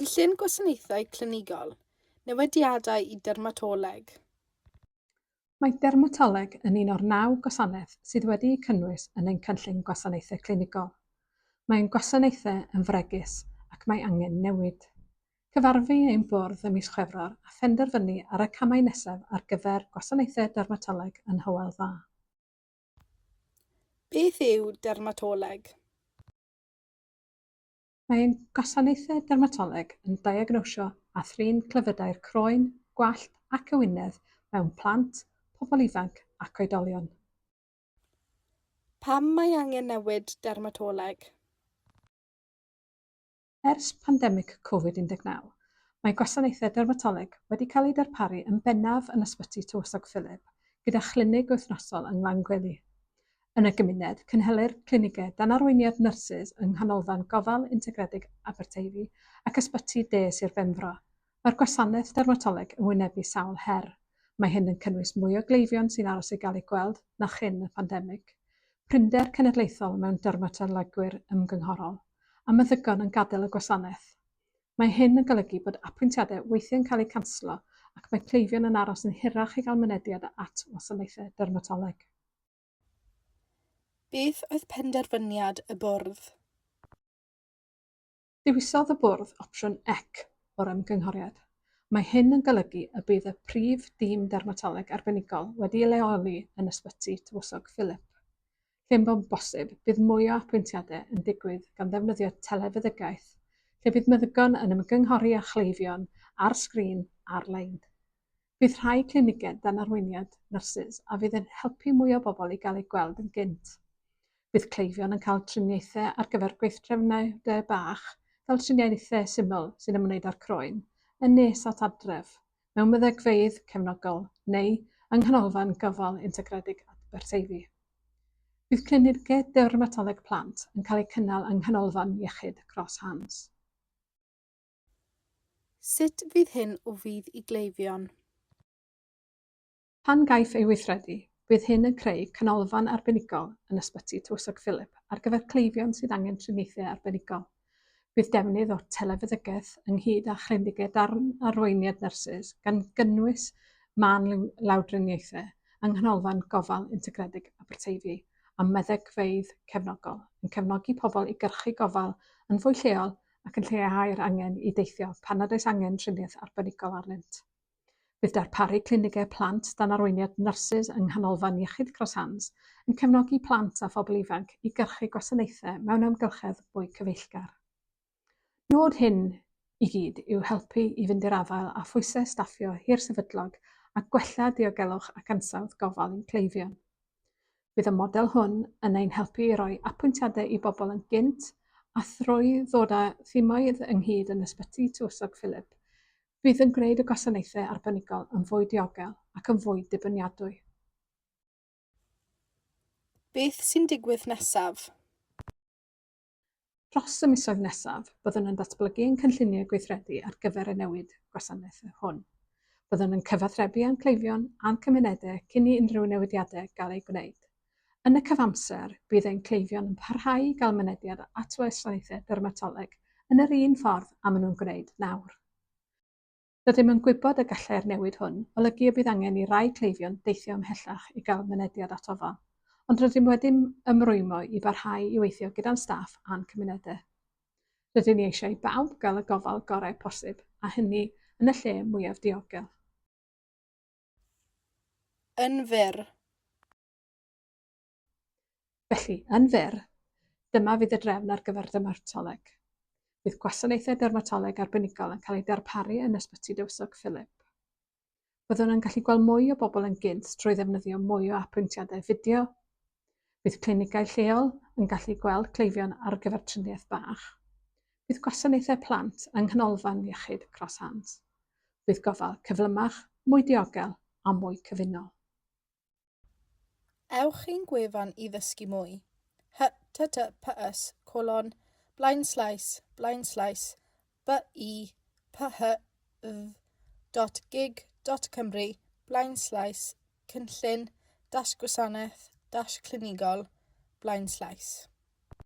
Cynllun Gwasanaethau Clinigol, Newidiadau I Dermatoleg. Mae Dermatoleg yn un o'r 9 gwasanaeth sydd wedi'u cynnwys yn ein cynllun gwasanaethau clinigol. Mae'n gwasanaethau yn fregus ac mae angen newid. Cyfarfu ein bwrdd ym mis Chwefror a phenderfynu ar y camau nesaf ar gyfer gwasanaethau dermatoleg yn Hywel Dda. Beth yw dermatoleg? Mae ein gwasanaethau dermatoleg yn diagnosio a thrin clefydau'r croen, gwallt ac ewinedd mewn plant, pobl ifanc ac oedolion. Pam mae angen newid dermatoleg? Ers pandemig Covid-19, mae gwasanaethau dermatoleg wedi cael eu darparu yn bennaf yn Ysbyty Tywysog Philip gyda chlinig wythnosol yng Nghanolfan. Yn y gymuned, cynhelir clinigau dan arweiniad nyrsys yng Nghanolfan Gofal Integredig Aberteifi ac Ysbyty De Sir Benfro. Mae'r gwasanaeth dermatoleg yn wynebu sawl her. Mae hyn yn cynnwys mwy o gleifion sy'n aros i gael eu gweld na chyn y pandemig, prinder cenedlaethol mewn dermatolegwyr ymgynghorol, a meddygon yn gadael y gwasanaeth. Mae hyn yn golygu bod apwyntiadau weithiau'n cael eu canslo ac mae cleifion yn aros yn hirach i gael mynediad at wasanaethau dermatoleg. Beth oedd penderfyniad y bwrdd? Dewisodd y bwrdd opsiwn ec o'r ymgynghoriad. Mae hyn yn golygu y bydd y prif dîm dermatoleg arbenigol wedi'i leoli yn Ysbyty Tywysog Philip. Lle'n bod bosib, bydd mwy o apwyntiadau yn digwydd gan ddefnyddio telefeddygaeth, lle bydd meddygon yn ymgynghori a chleifion ar sgrin ar-lein. Bydd rhai clinigau dan arweiniad nyrsys a fydd yn helpu mwy o bobl i gael eu gweld yn gynt. Bydd cleifion yn cael triniaethau ar gyfer gweithdrefnau bach fel triniaethau syml sy'n ymwneud â'r croen, yn nes at adref, mewn meddygfeydd cefnogol neu yng Nghanolfan Gofal Integredig Aberteifi. Bydd clinigau dermatoleg plant yn cael eu cynnal yng Nghanolfan Iechyd Cross-Hans. Sut fydd hyn o fydd I gleifion? Pan gaiff ei weithredu, bydd hyn yn creu canolfan arbenigol yn Ysbyty Tywysog Philip ar gyfer cleifion sydd angen triniaethau arbenigol. Bydd defnydd o telefeddygaeth ynghyd â chlinigau arweiniad nyrsys gan gynnwys man lawdriniaethau yng Nghanolfan Gofal Integredig Aberteifi a meddygfeydd cefnogol yn cefnogi pobl I gyrchu gofal yn fwy lleol ac yn lleihau'r angen I deithio pan nad oes angen triniaeth arbenigol arnynt. Bydd darparu clinigau plant dan arweiniad nyrsys yng Nghanolfan Iechyd Cross-Hans yn cefnogi plant a phobl ifanc I gyrchu gwasanaethau mewn amgylchedd mwy cyfeillgar. Nod hyn I gyd yw helpu I fynd i'r afael a phwysau staffio hirsefydlog a gwella diogelwch ac ansawdd gofal i'n cleifion. Bydd y model hwn yn ein helpu I roi apwyntiadau I bobl yn gynt a thrwy ddod â thimoedd ynghyd yn Ysbyty Tywysog Philip, bydd yn gwneud y gwasanaethau arbenigol yn fwy diogel ac yn fwy dibyniadwy. Beth sy'n digwydd nesaf? Dros y misoedd nesaf, byddwn yn datblygu ein cynlluniau gweithredu ar gyfer y newid gwasanaeth hwn. Byddwn yn cyfathrebu â'n cleifion a'n cymunedau cyn I unrhyw newidiadau gael ei gwneud. Yn y cyfamser, bydd ein cleifion yn parhau I gael mynediad at wasanaethau dermatoleg yn yr un ffordd a maen nhw'n gwneud nawr. Rydym yn gwybod y gallai'r newid hwn olygu y bydd angen I rai cleifion deithio ymhellach I gael mynediad at ofal, ond rydym wedi ymrwymo I barhau I weithio gyda'n staff a'n cymunedau. Rydym ni eisiau I bawb gael y gofal gorau posib a hynny yn y lle mwyaf diogel. Yn fyr. Felly, yn fyr, dyma fydd y drefn ar gyfer dermatoleg. Bydd gwasanaethau dermatoleg arbenigol yn cael eu darparu yn Ysbyty Tywysog Philip. Byddwn yn gallu gweld mwy o bobl yn gynt trwy ddefnyddio mwy o apwyntiadau fideo. Bydd clinigau lleol yn gallu gweld cleifion ar gyfer triniaeth bach. Bydd gwasanaethau plant yng Nghanolfan Iechyd Cross-Hans. Bydd gofal cyflymach, mwy diogel a mwy cyfunol. Ewch i'n gwefan I ddysgu mwy. https:// bybyddd.gig.cymru/cynllun-gwasanaeth-clinigol/